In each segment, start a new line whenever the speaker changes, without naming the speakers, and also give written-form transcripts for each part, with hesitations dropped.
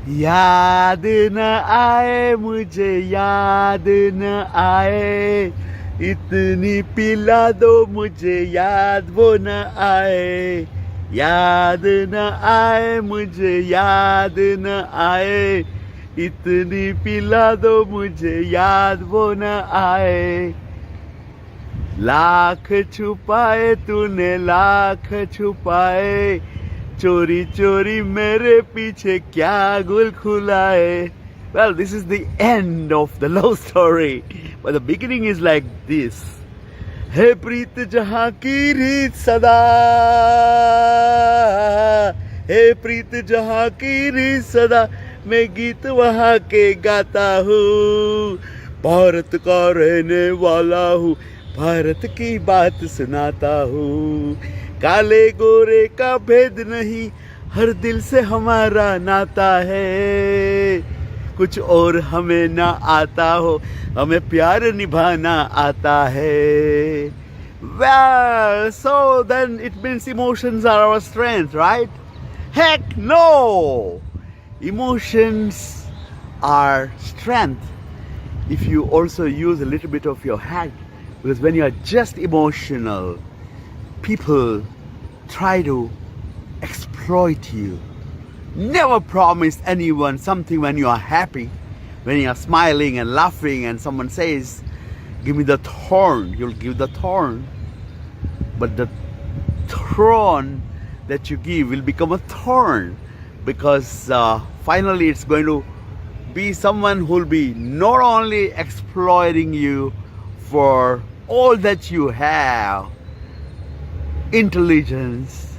याद न आए मुझे, याद न आए, इतनी पिला दो मुझे याद वो न आए, याद न आए मुझे, याद न आए, इतनी पिला दो मुझे याद वो न आए। लाख छुपाए तूने लाख छुपाए, चोरी चोरी मेरे पीछे क्या गुल खुलाए. Well, this is the end of the love story, but the beginning is like this. है प्रीत जहाँ की रीत सदा, है प्रीत जहाँ की रीत सदा, मैं गीत वहाँ के गाता हूँ, भारत का रहने वाला हूँ, भारत की बात सुनाता हूँ, काले गोरे का भेद नहीं, हर दिल से हमारा नाता है, कुछ और हमें ना आता हो, हमें प्यार निभाना आता है. Well, so then it means emotions are our strength, right? Heck no! Emotions are strength if you also use a little bit of your head, because when you are just emotional, people try to exploit you. Never promise anyone something when you are happy, when you are smiling and laughing and someone says, give me the thorn, you'll give the thorn. But the thorn that you give will become a thorn, because finally it's going to be someone who will be not only exploiting you for all that you have, intelligence,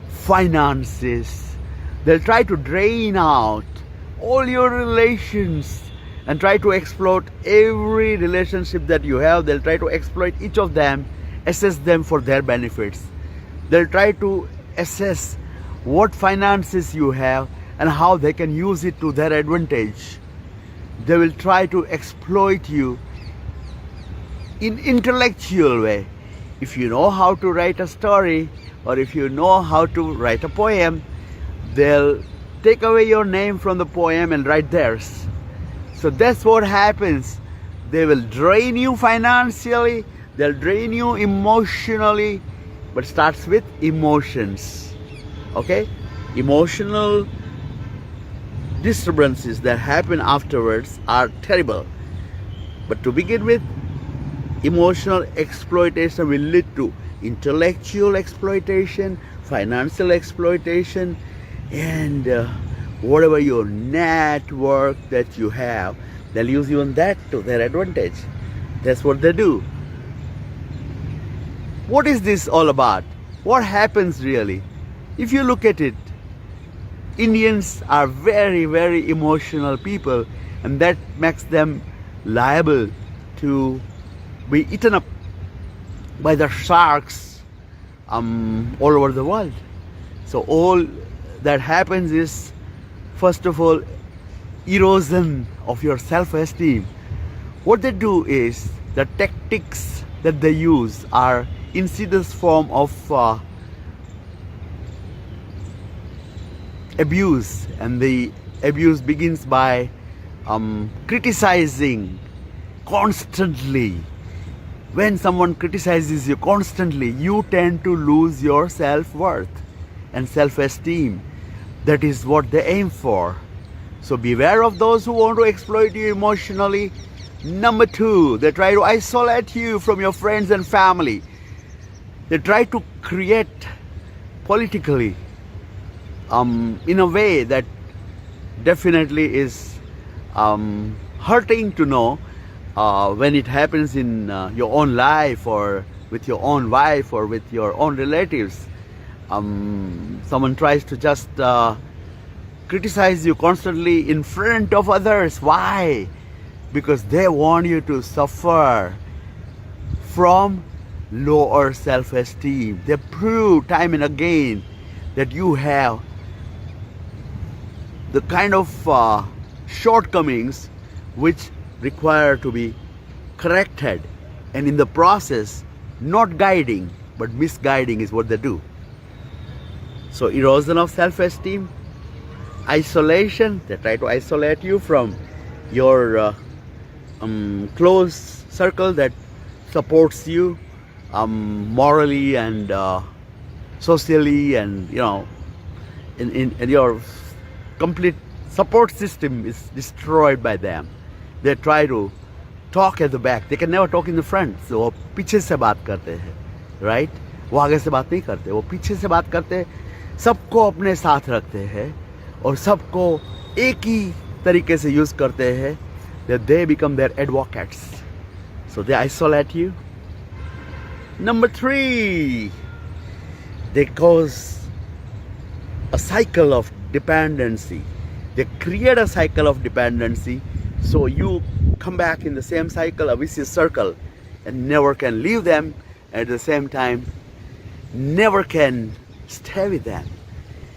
finances. They'll try to drain out all your relations and try to exploit every relationship that you have. They'll try to exploit each of them, assess them for their benefits. They'll try to assess what finances you have and how they can use it to their advantage. They will try to exploit you in intellectual way. If you know how to write a story, or if you know how to write a poem, they'll take away your name from the poem and write theirs. So that's what happens. They will drain you financially, they'll drain you emotionally, but starts with emotions. Okay? Emotional disturbances that happen afterwards are terrible. But to begin with, emotional exploitation will lead to intellectual exploitation, financial exploitation, and whatever your network that you have, they'll use even that to their advantage. That's what they do. What is this all about? What happens really? If you look at it, Indians are very, very emotional people, and that makes them liable to be eaten up by the sharks all over the world. So all that happens is, first of all, erosion of your self-esteem. What they do is, the tactics that they use are insidious form of abuse, and the abuse begins by criticizing constantly. When someone criticizes you constantly, you tend to lose your self-worth and self-esteem. That is what they aim for. So beware of those who want to exploit you emotionally. Number two, they try to isolate you from your friends and family. They try to create politically in a way that definitely is hurting to know when it happens in your own life, or with your own wife, or with your own relatives. Someone tries to just criticize you constantly in front of others. Why? Because they want you to suffer from lower self-esteem. They prove time and again that you have the kind of shortcomings which require to be corrected, and in the process, not guiding but misguiding is what they do. So erosion of self-esteem, isolation. They try to isolate you from your close circle that supports you morally and socially, and in your complete support system is destroyed by them. They try to talk at the back. They can never talk in the front. So वो पीछे से बात करते हैं, right? वो आगे से बात नहीं करते, वो पीछे से बात करते, सबको अपने साथ रखते हैं और सबको एक ही तरीके से यूज करते हैं. That they become their advocates. So they isolate you. Number 3, they cause a cycle of dependency. They create a cycle of dependency, so you come back in the same cycle, a vicious circle, and never can leave them. At the same time, never can stay with them.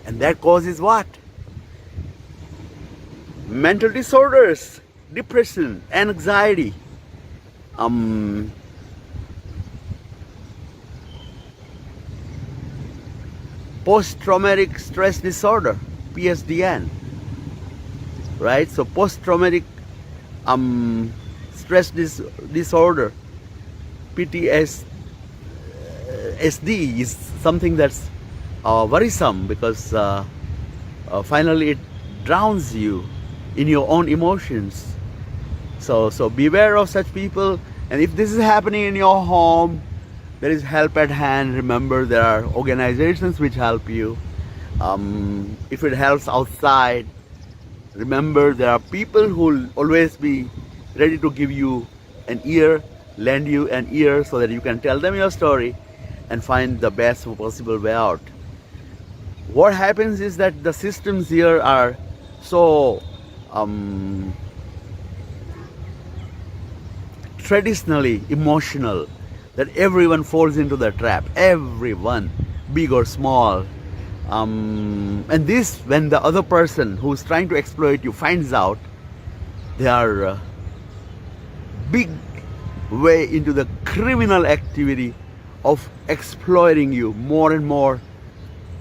And that causes what? Mental disorders, depression, anxiety, post-traumatic stress disorder, PSDN, right? So post-traumatic stress disorder, PTSD, is something that's worrisome because finally it drowns you in your own emotions. So beware of such people. And if this is happening in your home, there is help at hand. Remember, there are organizations which help you. If it helps outside, remember there are people who will always be ready to give you an ear, lend you an ear so that you can tell them your story and find the best possible way out. What happens is that the systems here are so traditionally emotional that everyone falls into the trap. Everyone, big or small. And this, when the other person who's trying to exploit you finds out, they are big way into the criminal activity of exploiting you more and more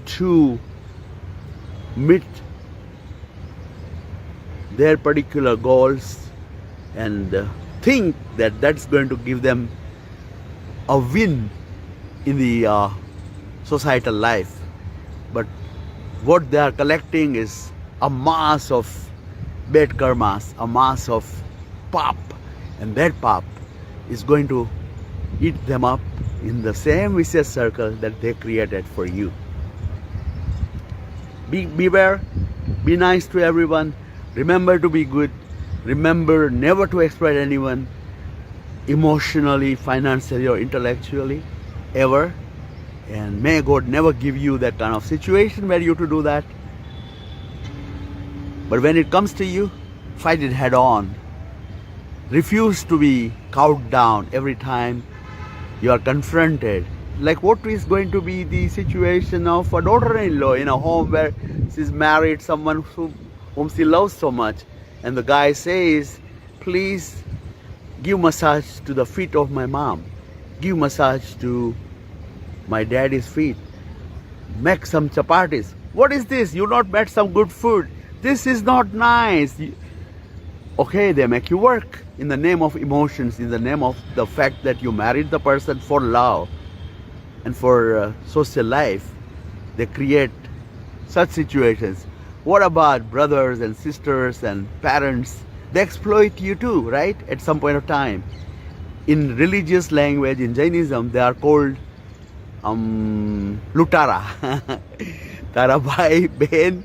to meet their particular goals, and think that that's going to give them a win in the societal life. But what they are collecting is a mass of bad karmas, a mass of pap, and that pap is going to eat them up in the same vicious circle that they created for you. Beware, be nice to everyone, remember to be good, remember never to exploit anyone emotionally, financially, or intellectually, ever. And may God never give you that kind of situation where you to do that. But when it comes to you, fight it head on. Refuse to be cowed down every time you are confronted. Like what is going to be the situation of a daughter-in-law in a home where she's married someone whom she loves so much, and the guy says, please give massage to the feet of my mom, give massage to my daddy's feet, make some chapatis. What is this? You not met some good food. This is not nice. Okay, they make you work in the name of emotions, in the name of the fact that you married the person for love and for social life. They create such situations. What about brothers and sisters and parents? They exploit you too, right? At some point of time. In religious language, in Jainism, they are called lutara. Tara bhai, ben,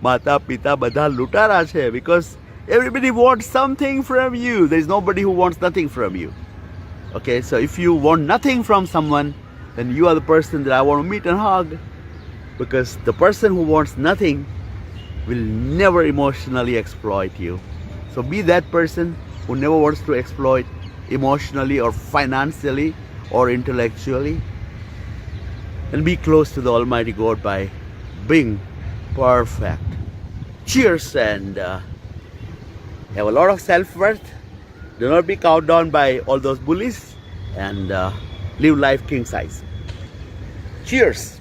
mata, pita, badha lutara che, because everybody wants something from you. There is nobody who wants nothing from you. Okay, so if you want nothing from someone, then you are the person that I want to meet and hug. Because the person who wants nothing will never emotionally exploit you. So be that person who never wants to exploit emotionally or financially or intellectually. And be close to the Almighty God by being perfect. Cheers, and have a lot of self-worth. Do not be cowed down by all those bullies, and live life king size. Cheers.